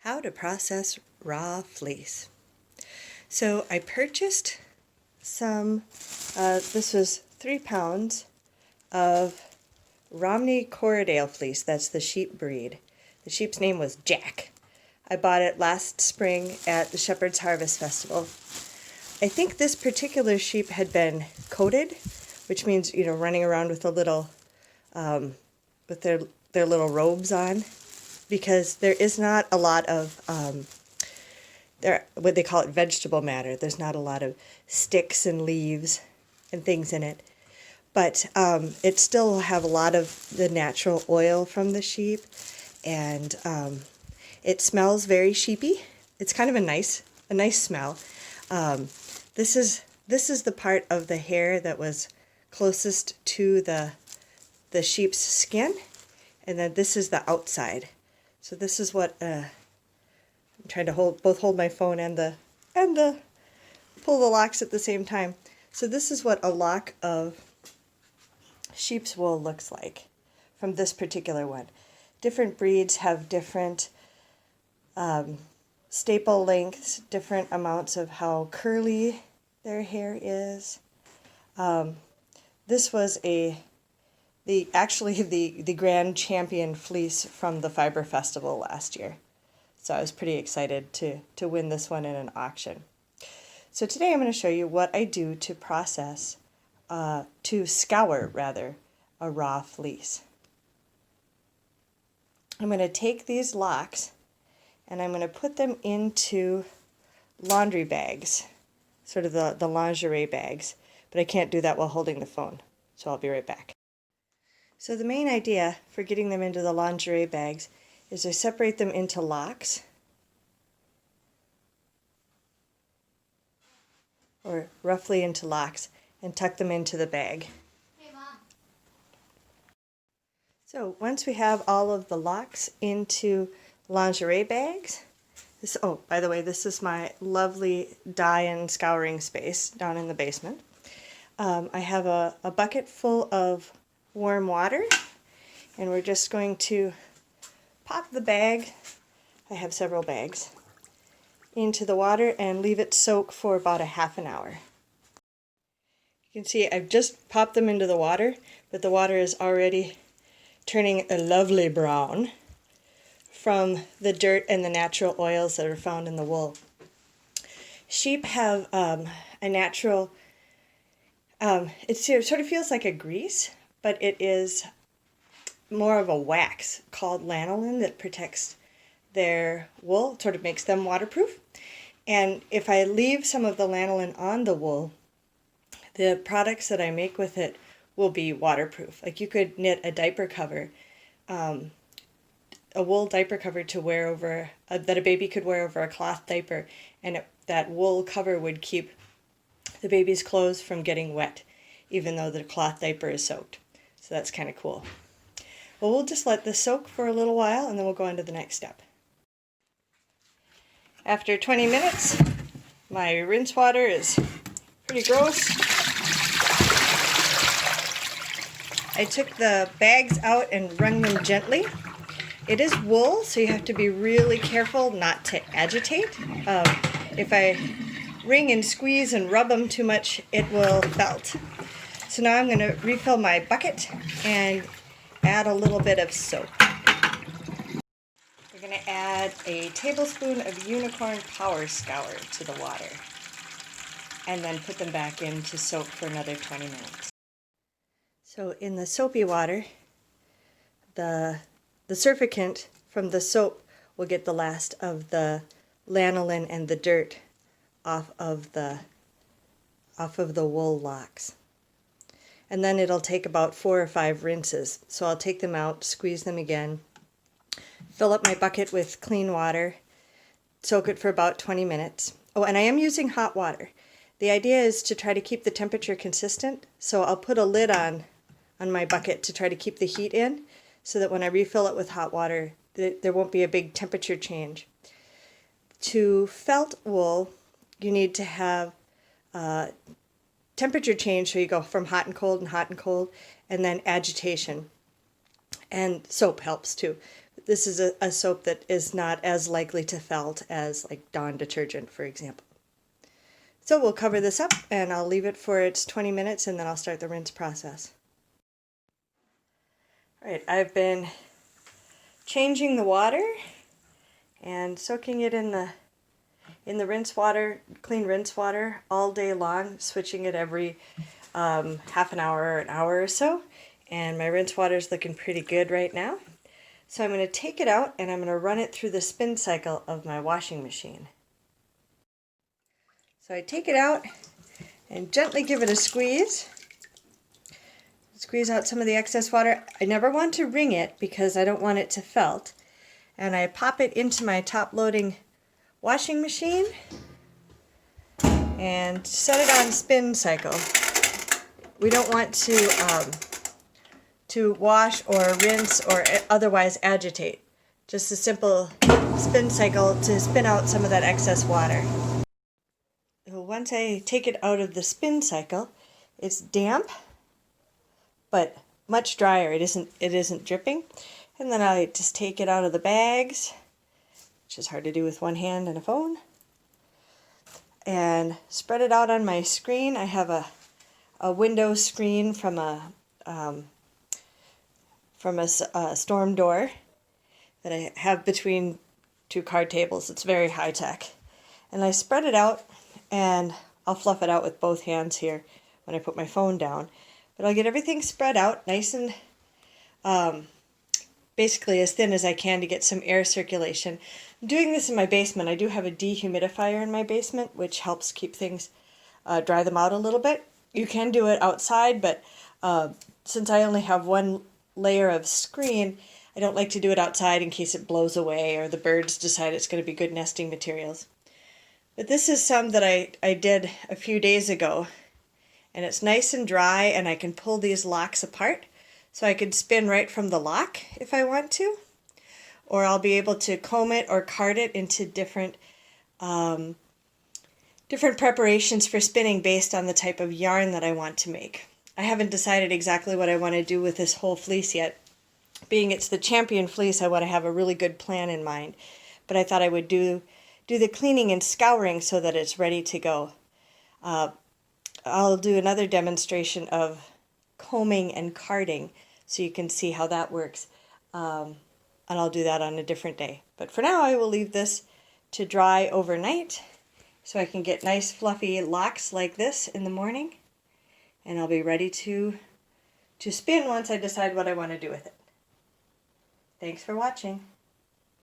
How to process raw fleece. So I purchased some, this was 3 pounds of Romney Corriedale fleece. That's the sheep breed. The sheep's name was Jack. I bought it last spring at the Shepherd's Harvest Festival. I think this particular sheep had been coated, which means, running around with a little, with their little robes on, because there is not a lot of, what they call it, vegetable matter. There's not a lot of sticks and leaves and things in it. But it still will have a lot of the natural oil from the sheep, and it smells very sheepy. It's kind of a nice smell. This is the part of the hair that was closest to the sheep's skin, and then this is the outside. So this is what I'm trying to hold my phone and pull the locks at the same time. So this is what a lock of sheep's wool looks like from this particular one. Different breeds have different staple lengths, different amounts of how curly their hair is. This was actually the grand champion fleece from the Fiber Festival last year. So I was pretty excited to win this one in an auction. So today I'm going to show you what I do to process, to scour rather, a raw fleece. I'm going to take these locks and I'm going to put them into laundry bags, sort of the lingerie bags, but I can't do that while holding the phone, so I'll be right back. So the main idea for getting them into the lingerie bags is I separate them into locks, or roughly into locks, and tuck them into the bag. Hey, Mom. So once we have all of the locks into lingerie bags, oh, by the way, this is my lovely dye and scouring space down in the basement. I have a bucket full of warm water, and we're just going to pop the bag, I have several bags, into the water and leave it soak for about a half an hour. You can see I've just popped them into the water, but the water is already turning a lovely brown from the dirt and the natural oils that are found in the wool. Sheep have a natural, it sort of feels like a grease, but it is more of a wax called lanolin that protects their wool, sort of makes them waterproof. And if I leave some of the lanolin on the wool, the products that I make with it will be waterproof. Like you could knit a diaper cover, a wool diaper cover to wear over, that a baby could wear over a cloth diaper, and that wool cover would keep the baby's clothes from getting wet, even though the cloth diaper is soaked. So that's kind of cool. Well, we'll just let this soak for a little while, and then we'll go on to the next step. After 20 minutes, my rinse water is pretty gross. I took the bags out and wrung them gently. It is wool, so you have to be really careful not to agitate. If I wring and squeeze and rub them too much, it will felt. So now I'm going to refill my bucket and add a little bit of soap. We're going to add a tablespoon of Unicorn Power Scour to the water, and then put them back in to soak for another 20 minutes. So in the soapy water, the surfactant from the soap will get the last of the lanolin and the dirt off of the wool locks. And then it'll take about 4 or 5 rinses. So I'll take them out, squeeze them again, fill up my bucket with clean water, soak it for about 20 minutes. Oh, and I am using hot water. The idea is to try to keep the temperature consistent, so I'll put a lid on my bucket to try to keep the heat in, so that when I refill it with hot water, there won't be a big temperature change. To felt wool, you need to have temperature change, so you go from hot and cold and hot and cold, and then agitation. And soap helps too. this is a soap that is not as likely to felt as like Dawn detergent, for example. So we'll cover this up and I'll leave it for its 20 minutes and then I'll start the rinse process. All right, I've been changing the water and soaking it in the rinse water, clean rinse water all day long, switching it every half an hour or an hour or so. And my rinse water is looking pretty good right now. So I'm going to take it out and I'm going to run it through the spin cycle of my washing machine. So I take it out and gently give it a squeeze. Squeeze out some of the excess water. I never want to wring it because I don't want it to felt. And I pop it into my top loading washing machine and set it on spin cycle. We don't want to wash or rinse or otherwise agitate. Just a simple spin cycle to spin out some of that excess water. Once I take it out of the spin cycle, it's damp, but much drier. It isn't dripping. And then I just take it out of the bags, which is hard to do with one hand and a phone, and spread it out on my screen. I have a window screen from a storm door that I have between two card tables. It's very high tech. And I spread it out, and I'll fluff it out with both hands here when I put my phone down. But I'll get everything spread out nice and basically as thin as I can to get some air circulation. I'm doing this in my basement. I do have a dehumidifier in my basement, which helps keep things, dry them out a little bit. You can do it outside, but since I only have one layer of screen, I don't like to do it outside in case it blows away or the birds decide it's going to be good nesting materials. But this is some that I did a few days ago, and it's nice and dry, and I can pull these locks apart. So I could spin right from the lock if I want to, or I'll be able to comb it or card it into different preparations for spinning based on the type of yarn that I want to make. I haven't decided exactly what I want to do with this whole fleece yet. Being it's the champion fleece, I want to have a really good plan in mind. But I thought I would do the cleaning and scouring so that it's ready to go. I'll do another demonstration of combing and carding so you can see how that works. And I'll do that on a different day. But for now, I will leave this to dry overnight so I can get nice fluffy locks like this in the morning. And I'll be ready to spin once I decide what I want to do with it. Thanks for watching.